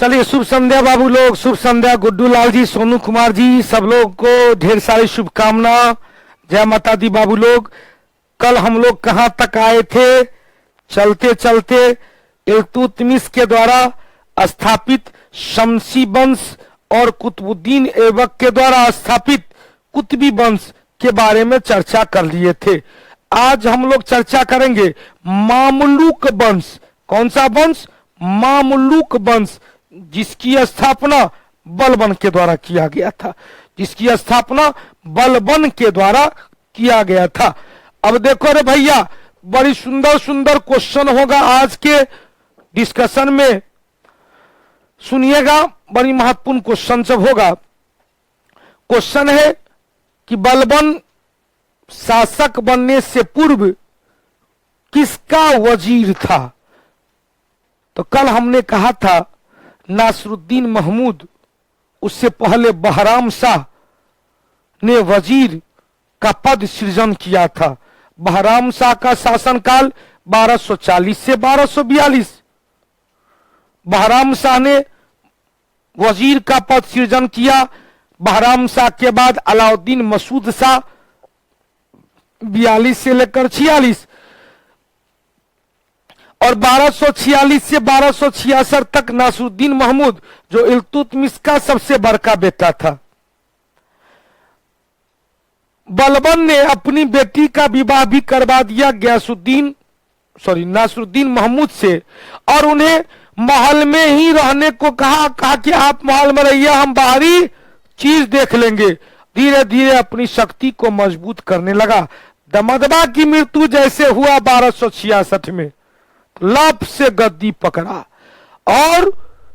चलिए, शुभ संध्या बाबू लोग, शुभ संध्या गुड्डू लाल जी, सोनू कुमार जी, सब लोग को ढेर सारी शुभकामना। जय माता दी बाबू लोग। कल हम लोग कहाँ तक आए थे? चलते चलते इल्तुतमिश के द्वारा स्थापित शमसी वंश और कुतुबुद्दीन ऐबक के द्वारा स्थापित कुतुबी वंश के बारे में चर्चा कर लिए थे। आज हम लोग चर्चा करेंगे मामलूक वंश। कौन सा वंश? मामलूक वंश, जिसकी स्थापना बलबन के द्वारा किया गया था, जिसकी स्थापना बलबन के द्वारा किया गया था। अब देखो रे भैया, बड़ी सुंदर सुंदर क्वेश्चन होगा आज के डिस्कशन में, सुनिएगा, बड़ी महत्वपूर्ण क्वेश्चन सब होगा। क्वेश्चन है कि बलबन शासक बनने से पूर्व किसका वजीर था? तो कल हमने कहा था नासरुद्दीन महमूद, उससे पहले बहराम शाह ने वजीर का पद सृजन किया था। बहराम शाह का शासनकाल 1240 से 1242। बहराम शाह ने वजीर का पद सृजन किया। बहराम शाह के बाद अलाउद्दीन मसूद शाह 42 से लेकर 46 और 1246 से 1266 तक नासरुद्दीन महमूद, जो इल्तुतमिश का सबसे बड़का बेटा था। बलबन ने अपनी बेटी का विवाह भी करवा दिया नासरुद्दीन महमूद से, और उन्हें महल में ही रहने को कहा कि आप महल में रहिए, हम बाहरी चीज देख लेंगे। धीरे धीरे अपनी शक्ति को मजबूत करने लगा। दमदमा की मृत्यु जैसे हुआ 1266 में, लाभ से गद्दी पकड़ा और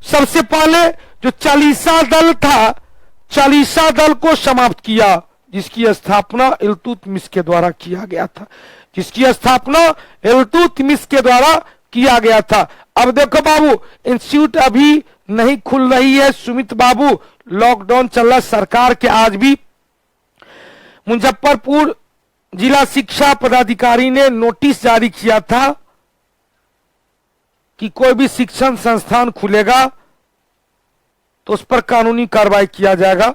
सबसे पहले जो चालीसा दल था, चालीसा दल को समाप्त किया, जिसकी स्थापना इल्तुतमिश के द्वारा किया गया था, जिसकी स्थापना इल्तुतमिश के द्वारा किया गया था। अब देखो बाबू, इंस्टीट्यूट अभी नहीं खुल रही है सुमित बाबू, लॉकडाउन चल रहा सरकार के। आज भी मुजफ्फरपुर जिला शिक्षा पदाधिकारी ने नोटिस जारी किया था कि कोई भी शिक्षण संस्थान खुलेगा तो उस पर कानूनी कार्रवाई किया जाएगा।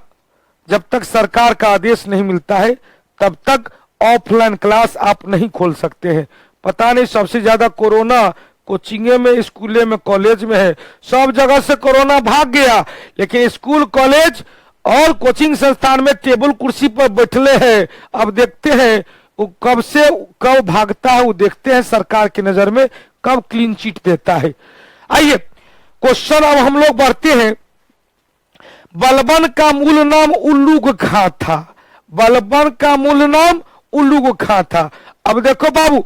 जब तक सरकार का आदेश नहीं मिलता है तब तक ऑफलाइन क्लास आप नहीं खोल सकते हैं। पता नहीं, सबसे ज्यादा कोरोना कोचिंगे में, स्कूले में, कॉलेज में है। सब जगह से कोरोना भाग गया, लेकिन स्कूल, कॉलेज और कोचिंग संस्थान में टेबल कुर्सी पर बैठले हैं। अब देखते हैं वो कब से कब भागता है, वो देखते हैं सरकार की नजर में कब क्लीन चिट देता है। आइए क्वेश्चन अब हम लोग बढ़ते हैं। बलबन का मूल नाम उल्लुग खां था। बलबन का मूल नाम उल्लुग खां था। अब देखो बाबू,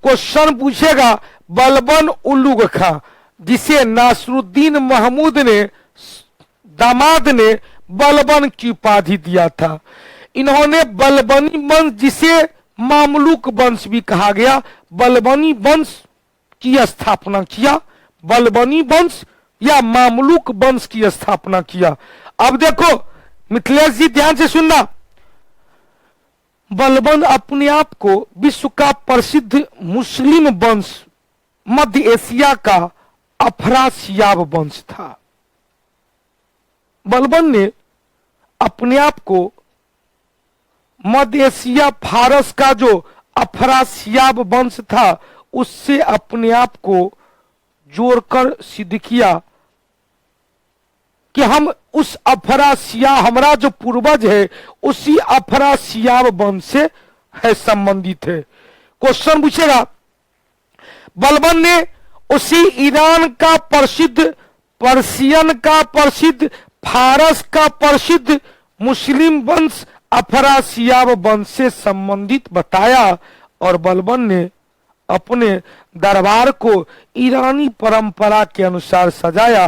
क्वेश्चन पूछेगा बलबन उल्लुग खां, जिसे नासरुद्दीन महमूद ने, दामाद ने बलबन की उपाधि दिया था। इन्होंने बलबनी वंश, जिसे मामलूक वंश भी कहा गया, बलबनी वंश की स्थापना किया। बलबनी वंश या मामलूक वंश की स्थापना किया। अब देखो मिथिलेश जी, ध्यान से सुनना। बलबन अपने आप को विश्व का प्रसिद्ध मुस्लिम वंश, मध्य एशिया का अफरासियाब वंश था। बलबन ने अपने आप को मध्य एशिया, फारस का जो अफरासियाब वंश था, उससे अपने आप को जोड़कर सिद्ध किया कि हम उस अफरासिया, हमारा जो पूर्वज है उसी अफरासियाब वंश से है, संबंधित है। क्वेश्चन पूछेगा, बलबन ने उसी ईरान का प्रसिद्ध, पर्शियन का प्रसिद्ध, फारस का प्रसिद्ध मुस्लिम वंश अफरासियाब वंश से संबंधित बताया, और बलबन ने अपने दरबार को ईरानी परंपरा के अनुसार सजाया,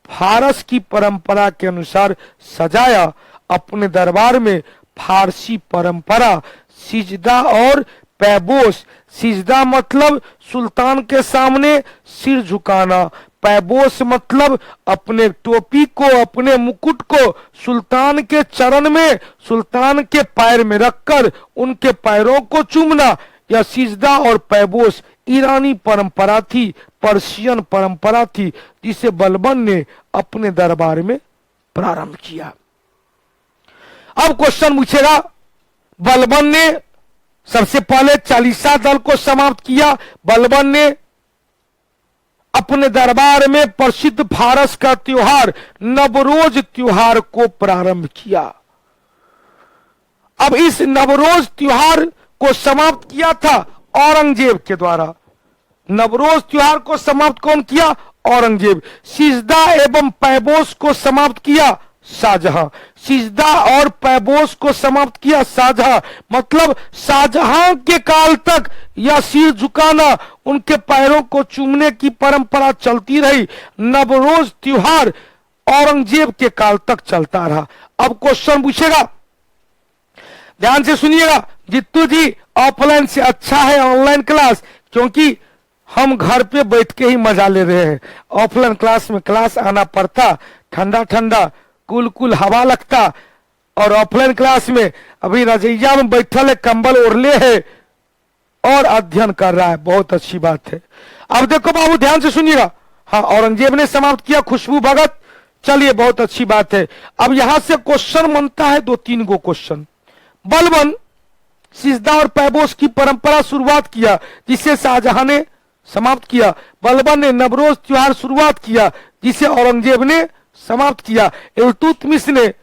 फारस की परंपरा के अनुसार सजाया। अपने दरबार में फारसी परंपरा, सिजदा और पैबोस, सिजदा मतलब सुल्तान के सामने सिर झुकाना, पैबोस मतलब अपने टोपी को, अपने मुकुट को सुल्तान के चरण में, सुल्तान के पैर में रखकर उनके पैरों को चूमना, यह सिजदा और पैबोस ईरानी परंपरा थी, पर्शियन परंपरा थी, जिसे बलबन ने अपने दरबार में प्रारंभ किया। अब क्वेश्चन पूछेगा, बलबन ने सबसे पहले चालीसा दल को समाप्त किया, बलबन ने अपने दरबार में प्रसिद्ध फारस का त्योहार नवरोज त्योहार को प्रारंभ किया। अब इस नवरोज त्योहार को समाप्त किया था औरंगजेब के द्वारा। नवरोज त्योहार को समाप्त कौन किया? औरंगजेब। सिजदा एवं पैबोस को समाप्त किया शाहजहां। सिजदा और पैबोस को समाप्त किया शाहजहां, मतलब शाहजहां के काल तक यह सिर झुकाना, उनके पैरों को चूमने की परंपरा चलती रही। नवरोज त्योहार औरंगजेब के काल तक चलता रहा। अब क्वेश्चन पूछेगा, ध्यान से सुनिएगा। जित्तू जी, ऑफलाइन से अच्छा है ऑनलाइन क्लास, क्योंकि हम घर पे बैठ के ही मजा ले रहे हैं। ऑफलाइन क्लास में क्लास आना पड़ता, ठंडा ठंडा कुल कुल हवा लगता, और ऑफलाइन क्लास में अभी रजैया में बैठल है, कंबल ओढ़ले है और अध्ययन कर रहा है। बहुत अच्छी बात है। अब देखो बाबू, ध्यान से सुनिएगा। हाँ, औरंगजेब ने समाप्त किया, खुशबू भगत, चलिए बहुत अच्छी बात है। अब यहां से क्वेश्चन बनता है, 2-3 गो क्वेश्चन। बलबन सिजदा और पैबोस की परंपरा शुरुआत किया, जिसे शाहजहां ने समाप्त किया। बलबन ने नवरोज त्योहार शुरुआत किया, जिसे औरंगजेब ने समाप्त किया। इल्तुतमिश ने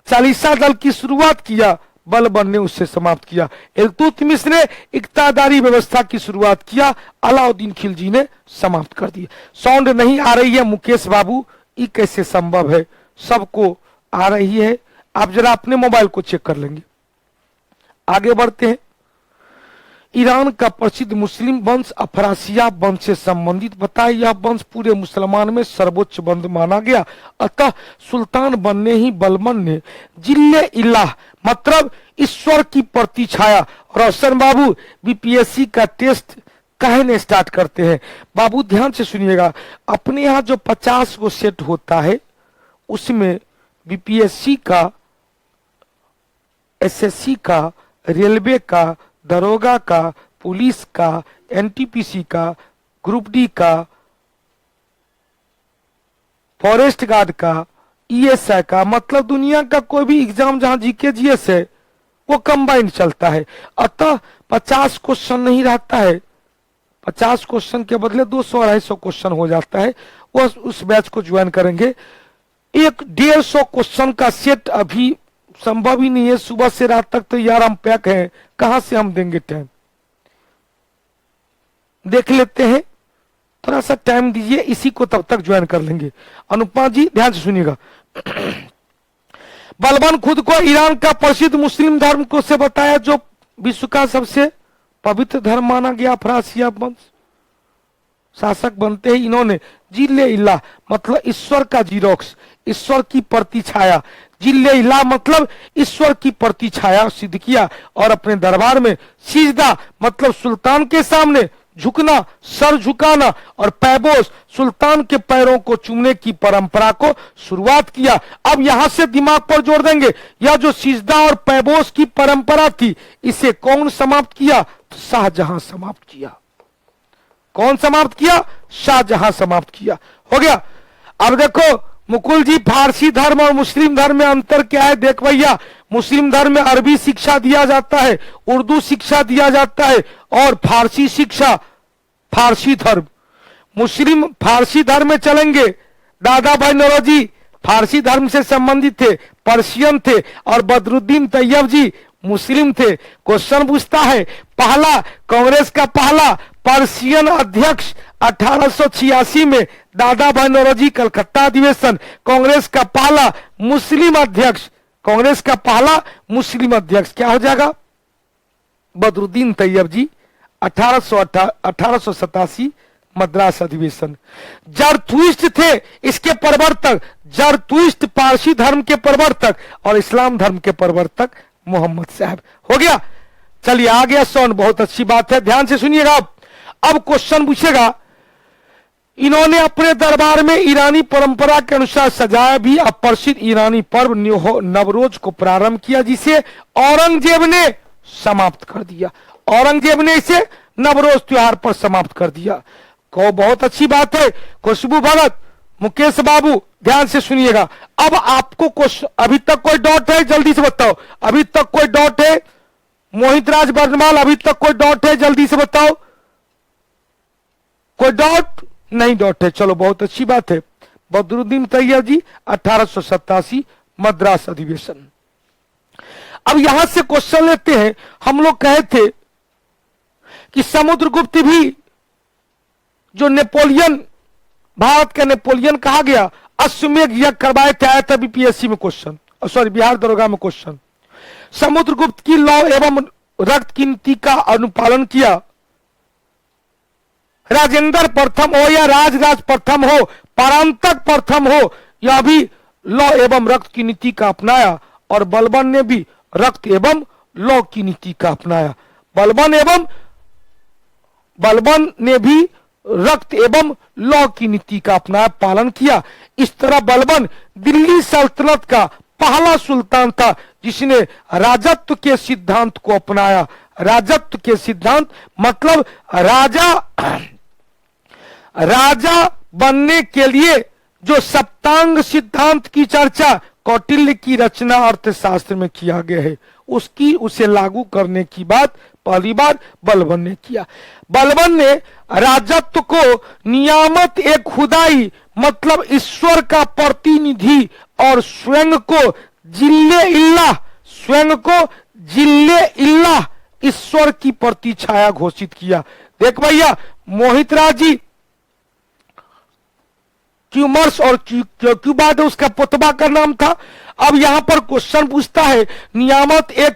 चालीसा दल की शुरुआत किया, बलबन ने उससे समाप्त किया। इल्तुतमिश ने इक्तादारी व्यवस्था की शुरुआत किया, अलाउद्दीन खिलजी ने समाप्त कर दिया। साउंड नहीं आ रही है मुकेश बाबू, ये कैसे संभव है? सबको आ रही है, आप जरा अपने मोबाइल को चेक कर लेंगे। आगे बढ़ते हैं। ईरान का प्रसिद्ध मुस्लिम वंश अफरासिया वंश से संबंधित बताया। यह वंश पूरे मुसलमान में सर्वोच्च वंश माना गया। अतः सुल्तान बनने ही बलबन ने जिल्ले इलाह, मतलब ईश्वर की प्रतिछाया। रोशन बाबू, बीपीएससी का टेस्ट कहने स्टार्ट करते हैं। बाबू ध्यान से सुनिएगा, अपने यहाँ जो 50 को सेट होता है, उसमें बीपीएससी का, एसएससी का, रेलवे का, दरोगा का, पुलिस का, एनटीपीसी का, ग्रुप डी का, फॉरेस्ट गार्ड का, ईएसआई का, मतलब दुनिया का कोई भी एग्जाम जहां जीके जीएस है वो कंबाइंड चलता है। अतः 50 क्वेश्चन नहीं रहता है, 50 क्वेश्चन के बदले 200-250 क्वेश्चन हो जाता है। वो उस बैच को ज्वाइन करेंगे। 150 क्वेश्चन का सेट अभी संभव ही नहीं है। सुबह से रात तक तो यार हम पैक हैं, कहां से हम देंगे टाइम? देख लेते हैं, थोड़ा सा टाइम दीजिए, इसी को तब तक ज्वाइन कर लेंगे। अनुपमा जी ध्यान से सुनिएगा। बलबन खुद को ईरान का प्रसिद्ध मुस्लिम धर्म को से बताया, जो विश्व का सबसे पवित्र धर्म माना गया। अफरासिया वंश शासक बनते ही इन्होंने जिल्ले इलाह, मतलब ईश्वर का जीरोक्स, ईश्वर की प्रतिछाया, जिल्ले इलाह मतलब ईश्वर की प्रतिछाया सिद्ध किया। और अपने दरबार में सिजदा, मतलब सुल्तान के सामने झुकना, सर झुकाना, और पैबोस, सुल्तान के पैरों को चूमने की परंपरा को शुरुआत किया। अब यहां से दिमाग पर जोड़ देंगे, यह जो सिजदा और पैबोस की परंपरा थी, इसे कौन समाप्त किया? तो शाहजहां समाप्त किया। कौन समाप्त किया? शाहजहां समाप्त किया। हो गया। अब देखो मुकुल जी, फारसी धर्म और मुस्लिम धर्म में अंतर क्या है? देख भैया, मुस्लिम धर्म में अरबी शिक्षा दिया जाता है, उर्दू शिक्षा दिया जाता है, और फारसी शिक्षा फारसी धर्म। मुस्लिम फारसी धर्म में चलेंगे, दादा भाई नौरोजी फारसी धर्म से संबंधित थे, पर्शियन थे, और बदरुद्दीन तैयब जी मुस्लिम थे। क्वेश्चन पूछता है, पहला कांग्रेस का पहला पर्शियन अध्यक्ष 1886 में दादा भाई नौरोजी, कलकत्ता अधिवेशन। कांग्रेस का पहला मुस्लिम अध्यक्ष, कांग्रेस का पहला मुस्लिम अध्यक्ष क्या हो जाएगा? बदरुद्दीन तैयब जी, 1887 मद्रास अधिवेशन। जरथुइस्ट थे इसके प्रवर्तक, जरथुइस्ट पारसी धर्म के प्रवर्तक, और इस्लाम धर्म के प्रवर्तक मोहम्मद साहब। हो गया। चलिए आ गया सॉन, बहुत अच्छी बात है, ध्यान से सुनिएगा। अब क्वेश्चन पूछेगा, इन्होंने अपने दरबार में ईरानी परंपरा के अनुसार सजाया भी अप्रसिद्ध ईरानी पर्व नवरोज को प्रारंभ किया, जिसे औरंगजेब ने समाप्त कर दिया। औरंगजेब ने इसे नवरोज त्योहार पर समाप्त कर दिया। को बहुत अच्छी बात है। खुशबू भगत, मुकेश बाबू, ध्यान से सुनिएगा। अब आपको क्वेश्चन, अभी तक कोई डाउट है जल्दी से बताओ, अभी तक कोई डाउट है? मोहित राज बर्नवाल, अभी तक कोई डाउट है जल्दी से बताओ। कोई डाउट नहीं? डाउट है, चलो बहुत अच्छी बात है। बदरुद्दीन तैयब जी 1887 मद्रास अधिवेशन। अब यहां से क्वेश्चन लेते हैं। हम लोग कहे थे कि समुद्रगुप्त भी जो नेपोलियन, भारत का नेपोलियन कहा गया, अश्वमेध यज्ञ करवाए थे, आया था बीपीएससी में क्वेश्चन, सॉरी बिहार दरोगा में क्वेश्चन। समुद्रगुप्त की लौ एवं रक्त गिनती का अनुपालन किया। राजेंद्र प्रथम हो या राजराज प्रथम हो, परांतक प्रथम हो, यह भी लौ एवं रक्त की नीति का अपनाया। और बलबन ने भी रक्त एवं लौ की नीति का अपनाया। बलबन ने भी रक्त एवं लौ की नीति का अपनाया, पालन किया। इस तरह बलबन दिल्ली सल्तनत का पहला सुल्तान था जिसने राजत्व के सिद्धांत को अपनाया। राजत्व के सिद्धांत मतलब राजा बनने के लिए जो सप्तांग सिद्धांत की चर्चा कौटिल्य की रचना अर्थशास्त्र में किया गया है, उसे लागू करने की बात पहली बार बलबन ने किया। बलबन ने राजत्व को नियामत ए खुदाई मतलब ईश्वर का प्रतिनिधि और स्वयं को जिल्ले इल्लाह ईश्वर की प्रतिछाया घोषित किया। देख भैया, मोहित राज जी क्यूमर्स और क्यूबाड उसका पुतबा का नाम था। अब यहां पर क्वेश्चन पूछता है नियामत ए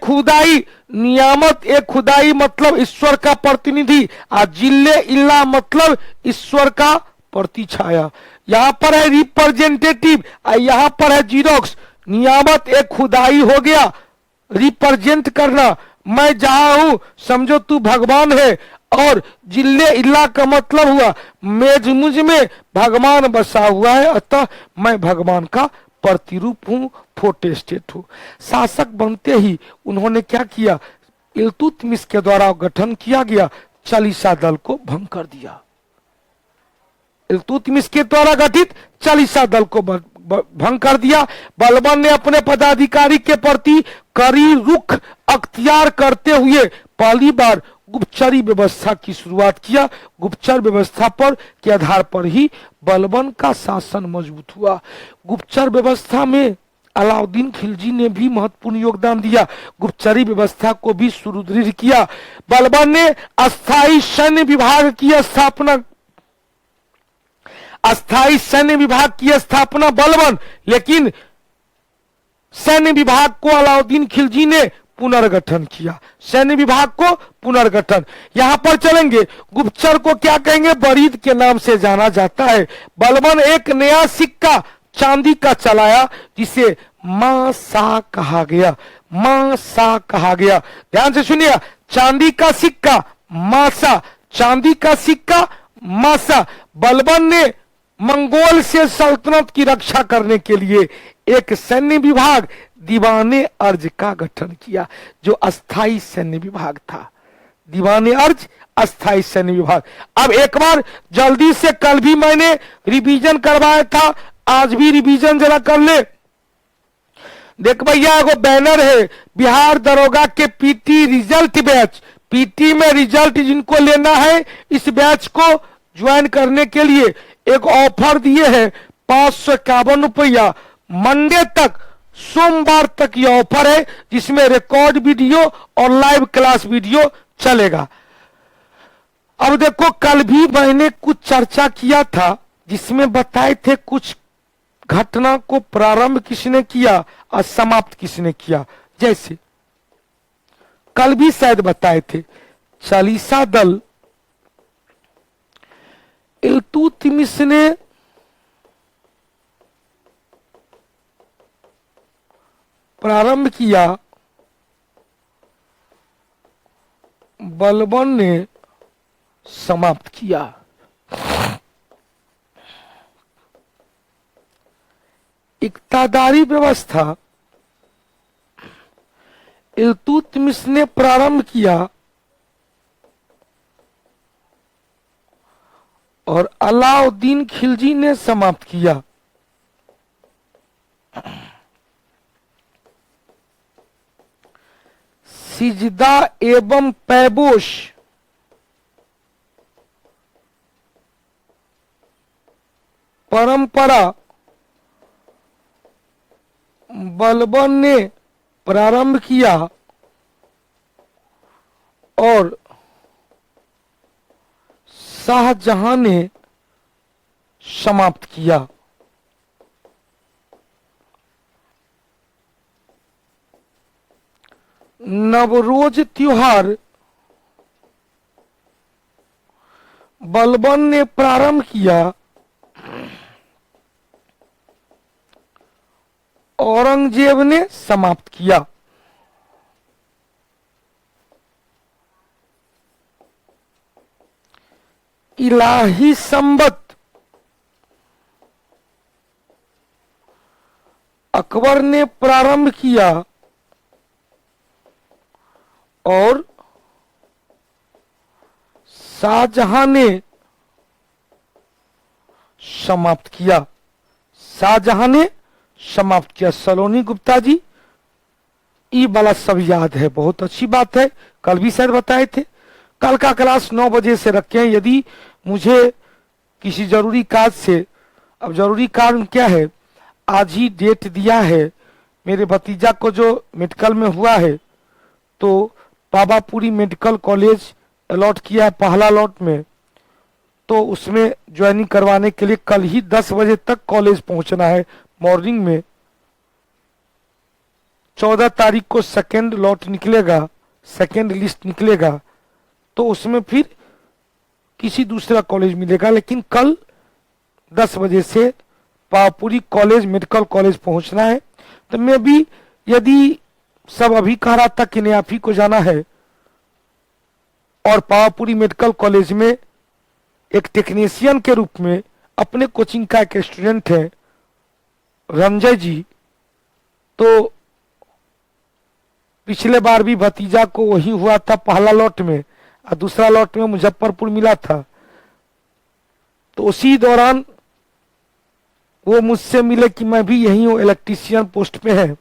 खुदाई मतलब ईश्वर का प्रतिनिधि, और जिल्ले इल्ला मतलब ईश्वर का प्रतिछाया। यहां पर है रिप्रेजेंटेटिव, यहां पर है जीरोक्स। नियामत ए खुदाई हो गया रिप्रेजेंट करना, मैं जहां हूं समझो तू भगवान है। और जिल्ले इल्ला का मतलब हुआ मुझ में भगवान बसा हुआ है, अतः मैं भगवान का प्रतिरूप हूं, फोटेस्टेट हूं। शासक बनते ही उन्होंने क्या किया? इल्तुतमिश के द्वारा गठन किया गया चालीसा दल को भंग कर दिया। इल्तुतमिश के द्वारा गठित चालीसा दल को भंग कर दिया। बलबन ने अपने पदाधिकारी के प्रति कड़ी रुख अख्तियार करते हुए पहली बार गुप्तचरी व्यवस्था की शुरुआत किया। गुप्तचर व्यवस्था पर के आधार पर ही बलबन का शासन मजबूत हुआ। गुप्तचर व्यवस्था में अलाउद्दीन खिलजी ने भी महत्वपूर्ण योगदान दिया, गुप्तचरी व्यवस्था को भी सुदृढ़ किया। बलबन ने अस्थाई सैन्य विभाग की स्थापना बलबन, लेकिन सैन्य विभाग को अलाउद्दीन खिलजी ने पुनर्गठन किया। सैन्य विभाग को पुनर्गठन, यहां पर चलेंगे। गुप्तचर को क्या कहेंगे? बरीद के नाम से जाना जाता है। बलबन एक नया सिक्का चांदी का चलाया जिसे मासा कहा गया। ध्यान से सुनिए, चांदी का सिक्का मासा। बलबन ने मंगोल से सल्तनत की रक्षा करने के लिए एक सैन्य विभाग दीवाने अर्ज का गठन किया, जो अस्थाई सैन्य विभाग था। दीवाने अर्ज, अस्थाई सैन्य विभाग। अब एक बार जल्दी से, कल भी मैंने रिवीजन करवाया था, आज भी रिवीजन जरा कर ले। देख भैया, एगो बैनर है बिहार दरोगा के पीटी रिजल्ट बैच। पीटी में रिजल्ट जिनको लेना है, इस बैच को ज्वाइन करने के लिए एक ऑफर दिए हैं 551 रुपया। मंडे तक, सोमवार तक यह ऑफर है, जिसमें रिकॉर्ड वीडियो और लाइव क्लास वीडियो चलेगा। अब देखो, कल भी मैंने कुछ चर्चा किया था जिसमें बताए थे कुछ घटना को प्रारंभ किसने किया और समाप्त किसने किया। जैसे कल भी शायद बताए थे, चालीसा दल इल्तुतमिश ने प्रारंभ किया, बलबन ने समाप्त किया। इक्तादारी व्यवस्था इल्तुतमिश ने प्रारंभ किया, और अलाउद्दीन खिलजी ने समाप्त किया। सिजदा एवं पैबोश परंपरा बलबन ने प्रारंभ किया और शाहजहां ने समाप्त किया। नवरोज त्योहार बलबन ने प्रारंभ किया, औरंगजेब ने समाप्त किया। इलाही संबत अकबर ने प्रारंभ किया और शाहजहां ने समाप्त किया। शाहजहां ने समाप्त किया। सलोनी गुप्ता जी, ये वाला सब याद है, बहुत अच्छी बात है, कल भी शायद बताए थे। कल का क्लास 9 बजे से रखें। यदि मुझे किसी जरूरी काज से, अब जरूरी कारण क्या है, आज ही डेट दिया है, मेरे भतीजा को जो मेडिकल में हुआ है तो पावापुरी मेडिकल कॉलेज अलॉट किया है पहला लॉट में, तो उसमें ज्वाइनिंग करवाने के लिए कल ही 10 बजे तक कॉलेज पहुंचना है मॉर्निंग में। 14 तारीख को सेकेंड लॉट निकलेगा, सेकेंड लिस्ट निकलेगा, तो उसमें फिर किसी दूसरा कॉलेज मिलेगा, लेकिन कल 10 बजे से पावापुरी कॉलेज मेडिकल कॉलेज पहुंचना है। तो मैं भी, यदि सब अभी कह रहा था कि नहीं आप ही को जाना है, और पावापुरी मेडिकल कॉलेज में एक टेक्नीशियन के रूप में अपने कोचिंग का एक स्टूडेंट है रंजय जी, तो पिछले बार भी भतीजा को वही हुआ था पहला लॉट में, और दूसरा लॉट में मुजफ्फरपुर मिला था। तो उसी दौरान वो मुझसे मिले कि मैं भी यही हूँ, इलेक्ट्रीशियन पोस्ट पे है,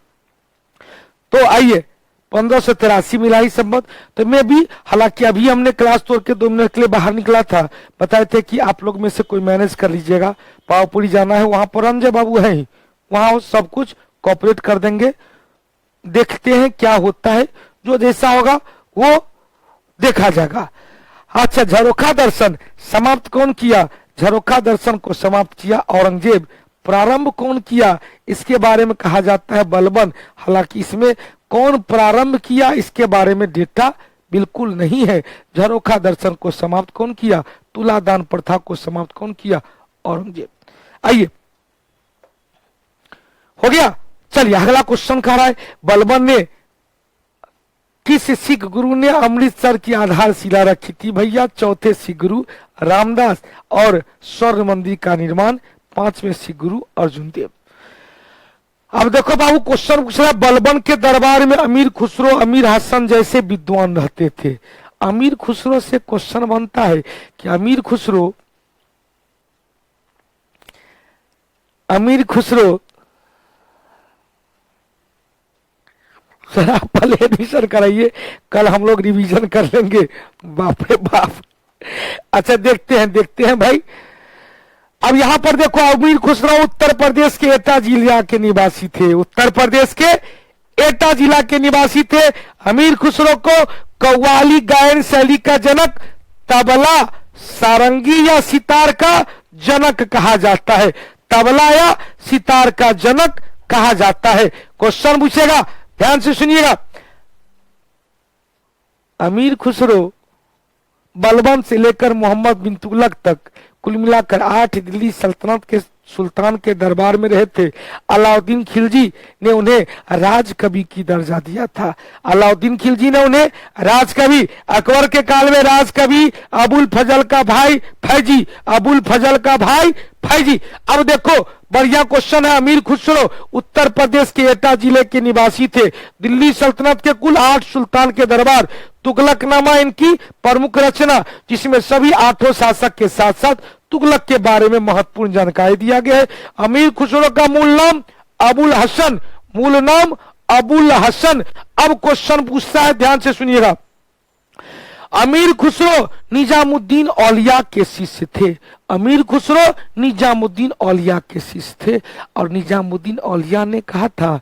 तो आइए 1583 मिला ही संबत। तो मैं भी, हालांकि अभी हमने क्लास तोड़ के 2 मिनट के लिए बाहर निकला था, बताए थे कि आप लोग में से कोई मैनेज कर लीजिएगा, पावापुरी जाना है, वहां पर रंजय बाबू है ही, वहां सब कुछ कॉपरेट कर देंगे। देखते हैं क्या होता है, जो जैसा होगा वो देखा जाएगा। अच्छा, झरोखा दर्शन समाप्त कौन किया? झरोखा दर्शन को समाप्त किया औरंगजेब। प्रारंभ कौन किया? इसके बारे में कहा जाता है बलबन। हालांकि इसमें कौन प्रारंभ किया इसके बारे में डेटा बिल्कुल नहीं है। झरोखा दर्शन को समाप्त कौन किया? तुलादान प्रथा को समाप्त कौन किया? औरंगजेब। आइए, हो गया। चलिए अगला क्वेश्चन कह रहा है, बलबन ने किस सिख गुरु ने अमृतसर की आधारशिला रखी थी? भैया चौथे सिख गुरु रामदास, और स्वर्ण मंदिर का निर्माण 5वें सिख गुरु अर्जुन देव। अब देखो बाबू, क्वेश्चन पूछ रहा है, बलबन के दरबार में अमीर खुसरो, अमीर हसन जैसे विद्वान रहते थे। अमीर खुसरो से क्वेश्चन बनता है कि अमीर खुसरो सर आप पहले एडमिशन कराइए, कल हम लोग रिवीजन कर लेंगे। बाप रे बाप। अच्छा, देखते हैं भाई। अब यहां पर देखो, अमीर खुसरो उत्तर प्रदेश के एटा जिला के निवासी थे। उत्तर प्रदेश के एटा जिला के निवासी थे। अमीर खुसरो को कव्वाली गायन शैली का जनक, तबला, सारंगी या सितार का जनक कहा जाता है। तबला या सितार का जनक कहा जाता है। क्वेश्चन पूछेगा, ध्यान से सुनिएगा। अमीर खुसरो बलबन से लेकर मोहम्मद बिन तुगलक तक कुल मिलाकर 8 दिल्ली सल्तनत के सुल्तान के दरबार में रहे थे। अलाउद्दीन खिलजी ने उन्हें राजकवि की दर्जा दिया था। अलाउद्दीन खिलजी ने उन्हें राजकवि, अकबर के काल में राजकवि अबुल फजल का भाई फैजी, अबुल फजल का भाई फैजी। अब देखो, बढ़िया क्वेश्चन है। अमीर खुसरो उत्तर प्रदेश के एटा जिले के निवासी थे। दिल्ली सल्तनत के कुल 8 सुल्तान के दरबार, तुगलकनामा इनकी प्रमुख रचना, जिसमें सभी 8 शासक के साथ साथ तुगलक के बारे में महत्वपूर्ण जानकारी दिया गया है। अमीर खुसरो का मूल नाम अबुल हसन, मूल नाम अबुल हसन। अब क्वेश्चन पूछता है, ध्यान से सुनिएगा। अमीर खुसरो निजामुद्दीन औलिया के शिष्य थे। अमीर खुसरो निजामुद्दीन औलिया के शिष्य थे और निजामुद्दीन औलिया ने कहा था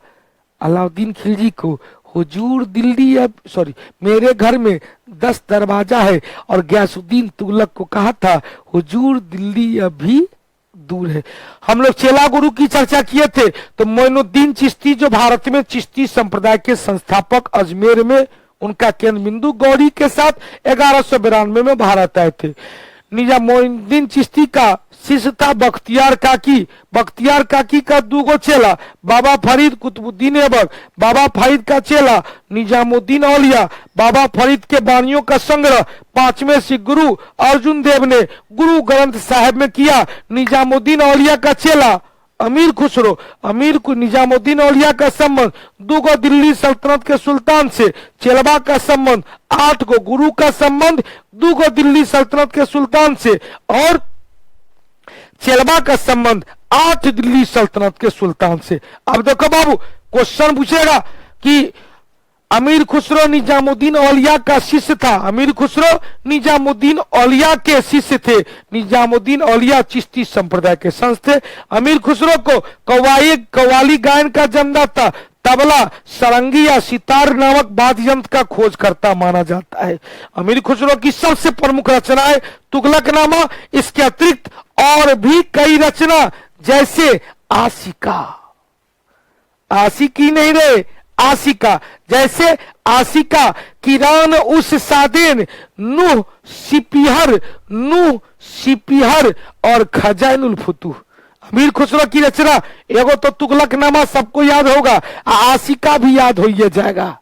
अलाउद्दीन खिलजी को, हुजूर दिल्ली अब सॉरी मेरे घर में 10 दरवाजा है, और गयासुद्दीन तुगलक को कहा था हुजूर दिल्ली अभी दूर है। हम लोग चेला गुरु की चर्चा किए थे, तो मोइनुद्दीन चिश्ती जो भारत में चिश्ती संप्रदाय के संस्थापक, अजमेर में उनका केंद्र बिंदु, गौरी के साथ 1192 में भारत आए थे। निजामुद्दीन चिश्ती का शिष्य था बख्तियार काकी। बख्तियार काकी का 2 चेला, बाबा फरीद कुतुबुद्दीन ऐबक। बाबा फरीद का चेला निजामुद्दीन औलिया। बाबा फरीद के बानियों का संग्रह 5वें सिख गुरु अर्जुन देव ने गुरु ग्रंथ साहिब में किया। निजामुद्दीन औलिया का चेला अमीर खुसरो। अमीर को निजामुद्दीन औलिया का संबंध 2 दिल्ली सल्तनत के सुल्तान से। चेलबा का संबंध 8 गुरु का संबंध 2 दिल्ली सल्तनत के सुल्तान से, और चेलबा का संबंध 8 दिल्ली सल्तनत के सुल्तान से। अब देखो बाबू, क्वेश्चन पूछेगा कि अमीर खुसरो निजामुद्दीन औलिया का शिष्य था। अमीर खुसरो निजामुद्दीन औलिया के शिष्य थे। निजामुद्दीन औलिया चिश्ती संप्रदाय के संत थे। अमीर खुसरो को कव्वाली गायन का जन्मदाता, तबला, सारंगी या सितार नामक वाद्य यंत्र का खोजकर्ता माना जाता है। अमीर खुसरो की सबसे प्रमुख रचना है तुगलकनामा। इसके अतिरिक्त और भी कई रचना, जैसे आशिका, आशिकी नहीं रे, आशिका, जैसे आशिका, किरान उस सादेन, नूह सिपिहर और खजानुल फुतूह। अमीर खुसरो की रचना एगो तो तुगलकनामा सबको याद होगा, आशिका भी याद हो जाएगा।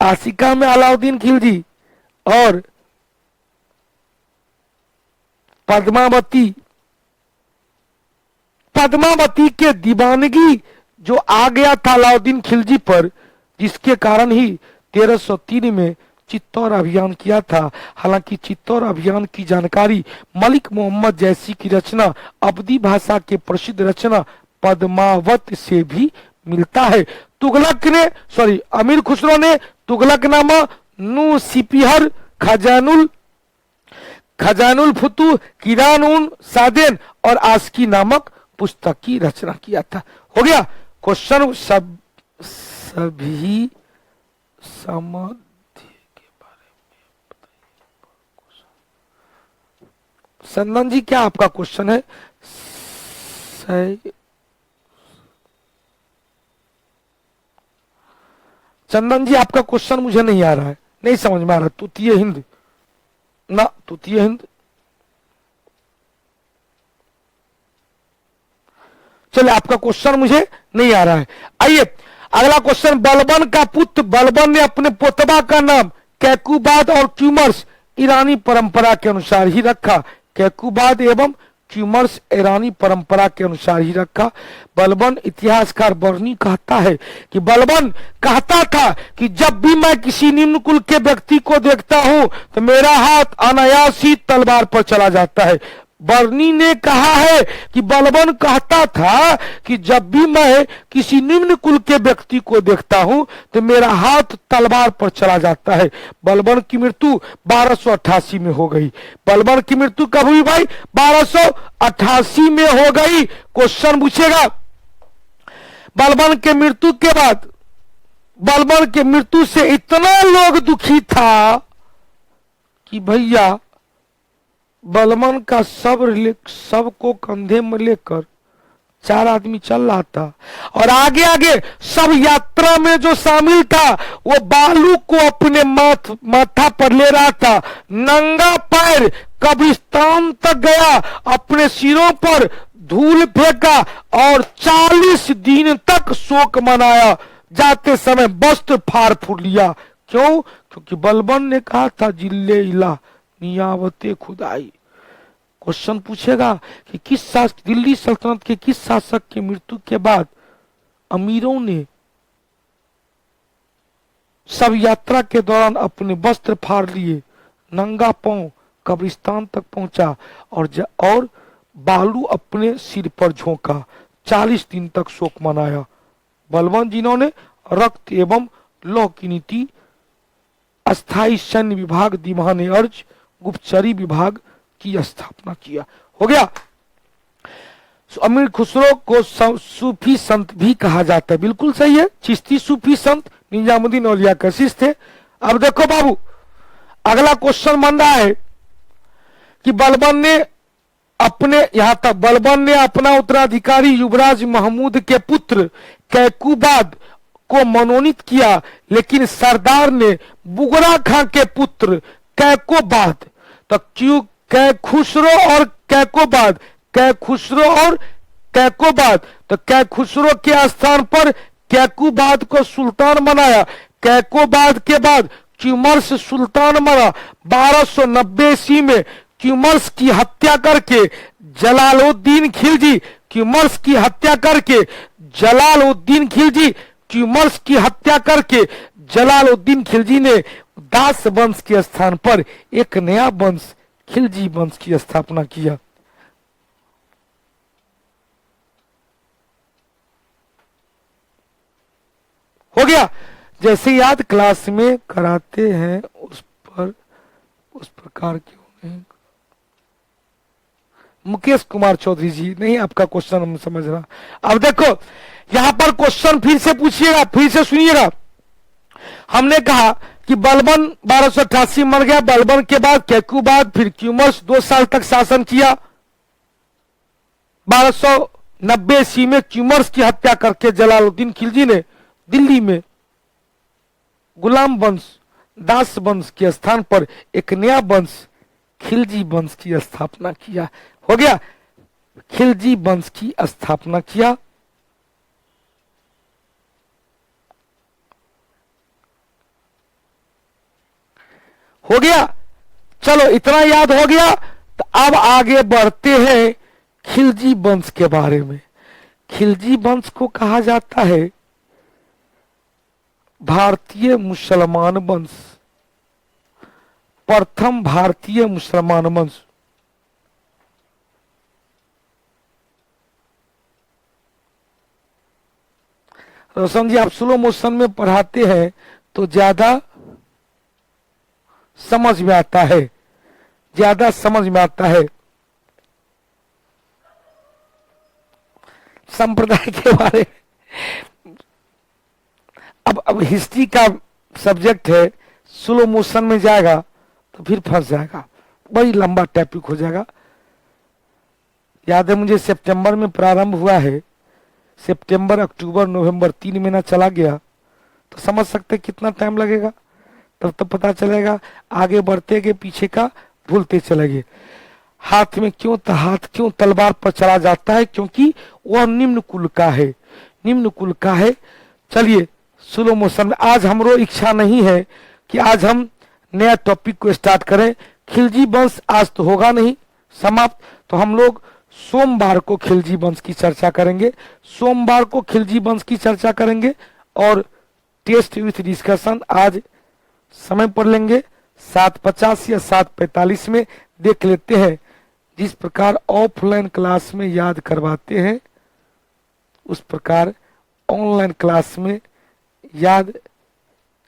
आशिका में अलाउद्दीन खिलजी और पद्मावती के दीवानगी जो आ गया था अलाउद्दीन खिलजी पर, जिसके कारण ही 1303 में चित्तौर अभियान किया था। हालांकि चित्तौर अभियान की जानकारी मलिक मोहम्मद जैसी की रचना अवधी भाषा के प्रसिद्ध रचना पद्मावत से भी मिलता है। अमीर खुसरो ने तुगलकनामा, नू सिपिहर, खजानुल फुतूह, किरान उन सादेन और आशिकी नामक पुस्तक की रचना किया था। हो गया क्वेश्चन। सभी समाधि के बारे में बताइए। संदन जी, क्या आपका क्वेश्चन है? चंदन जी, आपका क्वेश्चन मुझे नहीं आ रहा है, नहीं समझ में आ रहा। तृतीय हिंद ना, तृतीय हिंद, चलिए आपका क्वेश्चन मुझे नहीं आ रहा है। आइए अगला क्वेश्चन। बलबन का पुत्र बलबन ने अपने पोतबा का नाम कैकुबाद और क्यूमर्स ईरानी परंपरा के अनुसार ही रखा। कैकुबाद एवं क्यूमर्स ईरानी परंपरा के अनुसार ही रखा। बलबन, इतिहासकार बर्नी कहता है कि बलबन कहता था कि जब भी मैं किसी निम्न कुल के व्यक्ति को देखता हूं तो मेरा हाथ अनायास ही तलवार पर चला जाता है। बर्नी ने कहा है कि बलबन कहता था कि जब भी मैं किसी निम्न कुल के व्यक्ति को देखता हूं तो मेरा हाथ तलवार पर चला जाता है। बलबन की मृत्यु 1288 में हो गई। बलबन की मृत्यु कब हुई भाई? 1288 में हो गई। क्वेश्चन पूछेगा, बलबन के मृत्यु के बाद, बलबन के मृत्यु से इतना लोग दुखी था कि भैया बलबन का सबको कंधे में लेकर 4 आदमी चल रहा था, और आगे आगे सब यात्रा में जो शामिल था वो बालू को अपने माथा पर ले रहा था। नंगा पैर कब्रिस्तान तक गया, अपने सिरों पर धूल फेंका और 40 दिन तक शोक मनाया। जाते समय वस्त्र फाड़ फूट लिया। क्यों? क्योंकि बलबन ने कहा था जिल्ले इला नियावते खुदाई। क्वेश्चन पूछेगा कि दिल्ली सल्तनत के किस शासक की मृत्यु के बाद अमीरों ने सब यात्रा के दौरान अपने वस्त्र फाड़ लिए, नंगा पांव कब्रिस्तान तक पहुंचा और बालू अपने सिर पर झोंका। 40 दिन तक शोक मनाया। बलबन जिन्होंने रक्त एवं लौह की नीति, अस्थाई सैन्य विभाग, दीवाने अर्ज, गुप्तचरी विभाग की स्थापना किया। हो गया। अमीर खुसरो को सूफी संत भी कहा जाता है। बिल्कुल सही है, चिश्ती सूफी संत, निजामुद्दीन औलिया का शिष्य थे। अब देखो बाबू, अगला क्वेश्चन बन रहा है कि बलबन ने अपना उत्तराधिकारी युवराज महमूद के पुत्र कैकूबाद को मनोनीत किया, लेकिन सरदार ने बुगरा खां के पुत्र कैकोबाद, तो क्यों कैखुसरो और कैकोबाद, कैखुसरो और कैकोबाद, तो कैखुसरो के स्थान पर कैकूबाद को सुल्तान बनाया। कैकोबाद के बाद क्यूमर्स सुल्तान बना। 1290 ईस्वी में क्यूमर्स की हत्या करके जलालुद्दीन खिलजी, क्यूमर्स की हत्या करके जलालुद्दीन खिलजी, क्यूमर्स की हत्या करके जलालुद्दीन खिलजी ने दास वंश के स्थान पर एक नया वंश खिलजी वंश की स्थापना किया। हो गया। जैसे याद क्लास में कराते हैं उस प्रकार क्यों नहीं। मुकेश कुमार चौधरी जी, नहीं आपका क्वेश्चन हम समझ रहा। अब देखो यहां पर क्वेश्चन फिर से पूछिएगा, फिर से सुनिएगा। हमने कहा कि बलबन 1288 मर गया। बलबन के बाद कैकूबाद, फिर क्यूमर्स 2 साल तक शासन किया। 1290 ईस्वी में क्यूमर्स की हत्या करके जलालुद्दीन खिलजी ने दिल्ली में गुलाम वंश, दास वंश के स्थान पर एक नया वंश खिलजी वंश की स्थापना किया। हो गया। खिलजी वंश की स्थापना किया। हो गया। चलो इतना याद हो गया, तो अब आगे बढ़ते हैं खिलजी वंश के बारे में। खिलजी वंश को कहा जाता है भारतीय मुसलमान वंश, प्रथम भारतीय मुसलमान वंश। रोशन जी, आप स्लो मोशन में पढ़ाते हैं तो ज्यादा समझ में आता है, ज्यादा समझ में आता है। संप्रदाय के बारे में अब हिस्ट्री का सब्जेक्ट है, स्लो मोशन में जाएगा तो फिर फंस जाएगा, बड़ी लंबा टॉपिक हो जाएगा। याद है मुझे सितंबर में प्रारंभ हुआ है, सितंबर, अक्टूबर, नवंबर 3 महीना चला गया, तो समझ सकते कितना टाइम लगेगा। तब तो पता चलेगा आगे बढ़ते के पीछे का भूलते चलेंगे। हाथ में हाथ क्यों तलवार पर चला जाता है? क्योंकि वह निम्न कुल का है, निम्न कुल का है। चलिए स्लो मोशन में, आज हमरो इच्छा नहीं है कि आज हम नया टॉपिक को स्टार्ट करें। खिलजी वंश आज तो होगा नहीं समाप्त, तो हम लोग सोमवार को खिलजी वंश की चर्चा करेंगे। सोमवार को खिलजी वंश की चर्चा करेंगे और टेस्ट विथ डिस्कशन आज समय पर लेंगे 7:50 या 7:45 में। देख लेते हैं जिस प्रकार ऑफलाइन क्लास में याद करवाते हैं उस प्रकार ऑनलाइन क्लास में याद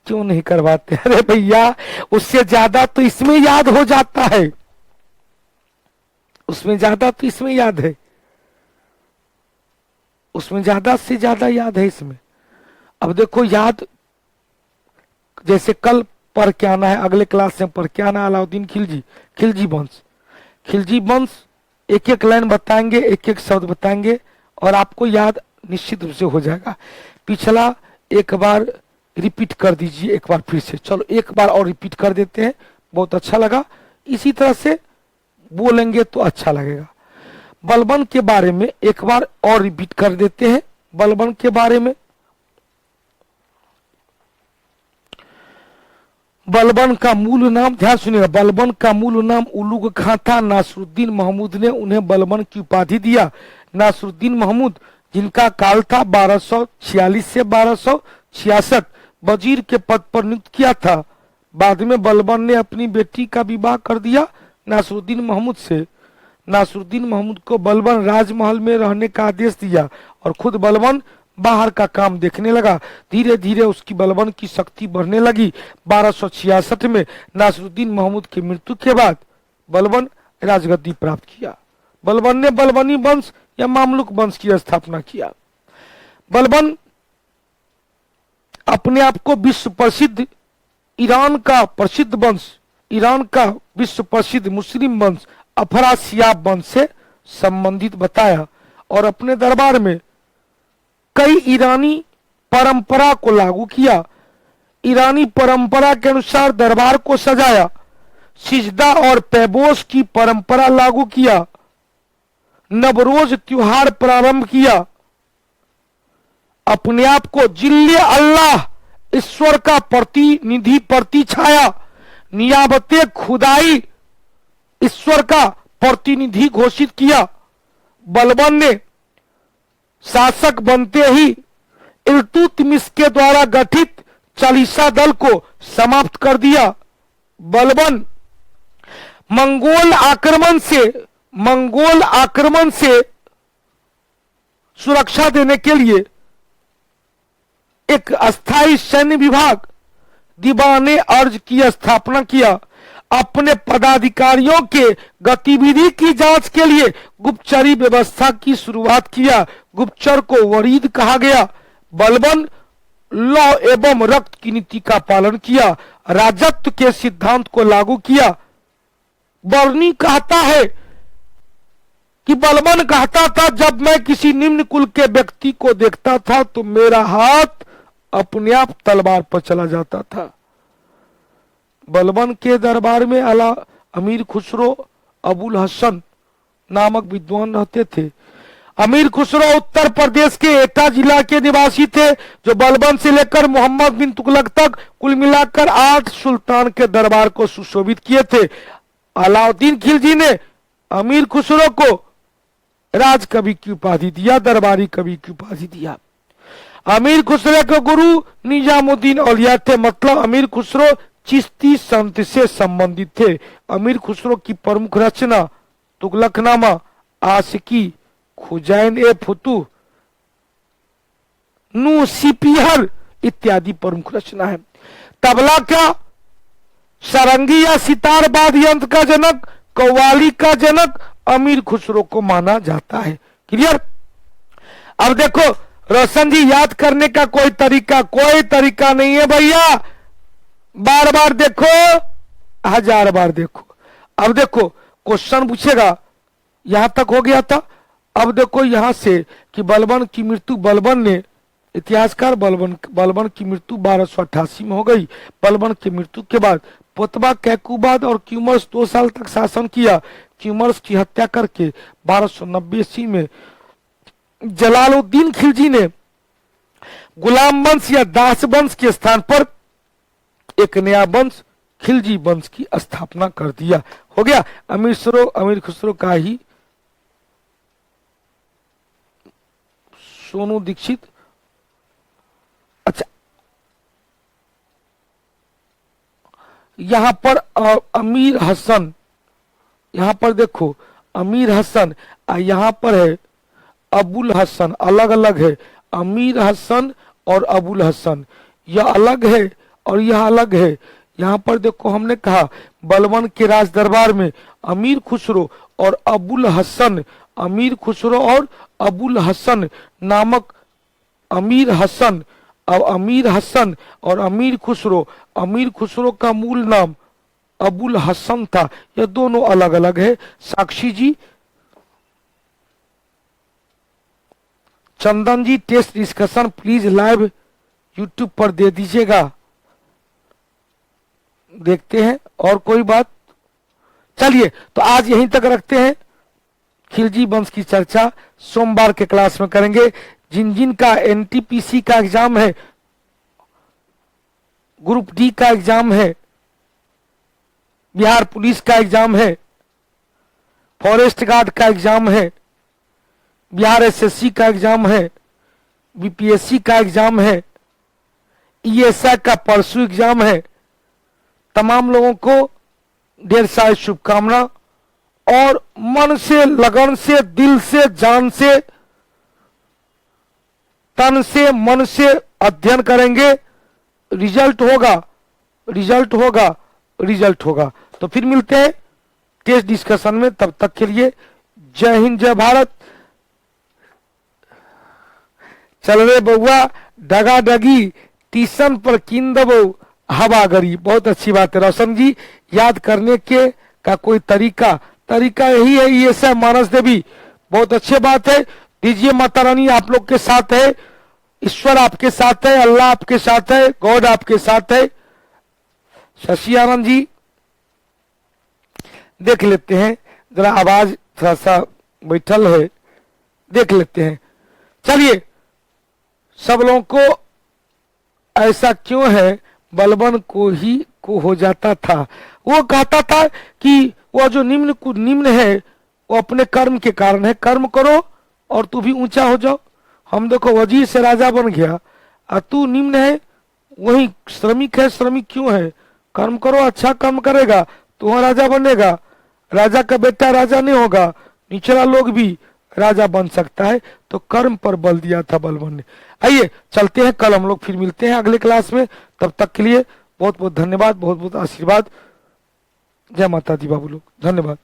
क्यों नहीं करवाते। अरे भैया, उससे ज्यादा तो इसमें याद हो जाता है, उसमें ज्यादा तो इसमें याद है, उसमें ज्यादा से ज्यादा याद है इसमें। अब देखो याद जैसे कल पढ़ के आना है, अगले क्लास में पढ़ के आना अलाउद्दीन खिलजी, खिलजी वंश। खिलजी वंश एक एक लाइन बताएंगे, एक एक शब्द बताएंगे और आपको याद निश्चित रूप से हो जाएगा। पिछला एक बार रिपीट कर दीजिए, एक बार फिर से। चलो एक बार और रिपीट कर देते हैं, बहुत अच्छा लगा। इसी तरह से बोलेंगे तो अच्छा लगेगा। बलबन के बारे में एक बार और रिपीट कर देते हैं। बलबन के बारे में, बलबन का मूल नाम, ध्यान सुनिएगा, बलबन का मूल नाम उलुग खां था। नासरुद्दीन महमूद ने उन्हें बलबन की उपाधि दिया। नासरुद्दीन महमूद जिनका काल था 1246 से 1266, वजीर के पद पर नियुक्त किया था। बाद में बलबन ने अपनी बेटी का विवाह कर दिया नासरुद्दीन महमूद से। नासरुद्दीन महमूद को बलबन राजमहल में रहने का आदेश दिया और खुद बलबन बाहर का काम देखने लगा। धीरे धीरे उसकी बलबन की शक्ति बढ़ने लगी। 1266 में नासरुद्दीन महमूद की मृत्यु के बाद बलबन राजगद्दी प्राप्त किया। बलबन ने बलबनी वंश या मामलुक वंश की स्थापना किया। बलबन अपने आप को विश्व प्रसिद्ध ईरान का प्रसिद्ध वंश, ईरान का विश्व प्रसिद्ध मुस्लिम वंश अफरासियाब वंश से संबंधित बताया और अपने दरबार में कई ईरानी परंपरा को लागू किया। ईरानी परंपरा के अनुसार दरबार को सजाया, सिजदा और पैबोस की परंपरा लागू किया, नवरोज त्योहार प्रारंभ किया, अपने आप को जिल्ले अल्लाह ईश्वर का प्रतिनिधि प्रतिछाया, नियाबते खुदाई ईश्वर का प्रतिनिधि घोषित किया। बलबन ने शासक बनते ही इल्तुतमिश के द्वारा गठित चालीसा दल को समाप्त कर दिया। बलबन मंगोल आक्रमण से सुरक्षा देने के लिए एक अस्थायी सैन्य विभाग दीवाने अर्ज की स्थापना किया। अपने पदाधिकारियों के गतिविधि की जांच के लिए गुप्तचरी व्यवस्था की शुरुआत किया। गुप्तचर को वरीद कहा गया। बलबन लौ एवं रक्त की नीति का पालन किया, राजत्व के सिद्धांत को लागू किया। बर्नी कहता है कि बलबन कहता था, जब मैं किसी निम्न कुल के व्यक्ति को देखता था तो मेरा हाथ अपने आप तलवार पर चला जाता था। बलबन के दरबार में अला अमीर खुसरो अबुल हसन नामक विद्वान रहते थे। अमीर खुसरो उत्तर प्रदेश के एटा जिला के निवासी थे, जो बलबन से लेकर मोहम्मद बिन तुगलक तक कुल मिलाकर 8 सुल्तान के दरबार को सुशोभित किए थे। अलाउद्दीन खिलजी ने अमीर खुसरो को राज कवि की उपाधि दिया, दरबारी कवि की उपाधि दिया। अमीर खुसरो के गुरु निजामुद्दीन औलिया थे, मतलब अमीर खुसरो चिश्ती संत से संबंधित थे। अमीर खुसरो की प्रमुख रचना तुगलकनामा, आशिकी, खुजैन ए फुतूह, नू सिपिहर इत्यादि प्रमुख रचना है। तबला का सारंगी या सितार वाद्य यंत्र का जनक, कव्वाली का जनक अमीर खुसरो को माना जाता है। क्लियर? अब देखो रोशन जी, याद करने का कोई तरीका नहीं है भैया। बार बार देखो, 1000 बार देखो। अब देखो क्वेश्चन पूछेगा, यहां तक हो गया था। अब देखो यहां से कि बलबन की मृत्यु, बलबन ने इतिहासकार बलबन की मृत्यु 1288 में हो गई। बलबन की मृत्यु के बाद पोतबा कैकुबाद और क्यूमर्स 2 साल तक शासन किया। क्यूमर्स की हत्या करके 1290 ईस्वी में जलालुद्दीन खिलजी ने गुलाम वंश या दास वंश के स्थान पर एक नया वंश खिलजी वंश की स्थापना कर दिया। हो गया अमीर खुसरो का ही सोनू दीक्षित। अच्छा, यहां पर अमीर हसन, यहां पर देखो अमीर हसन, यहां पर है अबुल हसन, अलग अलग है। अमीर हसन और अबुल हसन, यह अलग है और यह अलग है। यहां पर देखो हमने कहा बलबन के राज दरबार में अमीर खुसरो और अबुल हसन, अमीर खुसरो और अबुल हसन नामक अमीर हसन, अब अमीर हसन और अमीर खुसरो का मूल नाम अबुल हसन था। यह दोनों अलग अलग है। Sakshi ji, Chandan ji, test discussion please live YouTube पर दे दीजिएगा। देखते हैं और कोई बात। चलिए तो आज यहीं तक रखते हैं। खिलजी वंश की चर्चा सोमवार के क्लास में करेंगे। जिन जिन का एनटीपीसी का एग्जाम है, ग्रुप डी का एग्जाम है, बिहार पुलिस का एग्जाम है, फॉरेस्ट गार्ड का एग्जाम है, बिहार एसएससी का एग्जाम है, बीपीएससी का एग्जाम है, ईएसआई का परसों एग्जाम है, तमाम लोगों को ढेर सारी शुभकामना, और मन से, लगन से, दिल से, जान से, तन से, मन से अध्ययन करेंगे, रिजल्ट होगा, रिजल्ट होगा, रिजल्ट होगा। तो फिर मिलते हैं टेस्ट डिस्कशन में, तब तक के लिए जय हिंद, जय भारत। चल रे बउआ डगा डगी, ट्यूशन पर कीन दबो हवा गरी। बहुत अच्छी बात है रोशन जी, याद करने के का कोई तरीका यही है, ये सब मानस देवी, बहुत अच्छी बात है। दीजिए, माता रानी आप लोग के साथ है, ईश्वर आपके साथ है, अल्लाह आपके साथ है, गॉड आपके साथ है। शशि आनंद जी देख लेते हैं, जरा आवाज थोड़ा सा बैठल है, देख लेते हैं। चलिए, सब लोगों को ऐसा क्यों है, बलबन को ही को हो जाता था। वो कहता था कि वो जो निम्न है वो अपने कर्म के कारण है, कर्म करो और तू भी ऊंचा हो जाओ। हम देखो वजीर से राजा बन गया, और तू निम्न है, वही श्रमिक है, श्रमिक क्यों है, कर्म करो, अच्छा कर्म करेगा तो वहां राजा बनेगा। राजा का बेटा राजा नहीं होगा, निचला लोग भी राजा बन सकता है। तो कर्म पर बल दिया था बलबन ने। आइए चलते हैं, कल हम लोग फिर मिलते हैं अगले क्लास में। तब तक के लिए बहुत बहुत धन्यवाद, बहुत बहुत आशीर्वाद। जय माता दी बाबू लोग, धन्यवाद।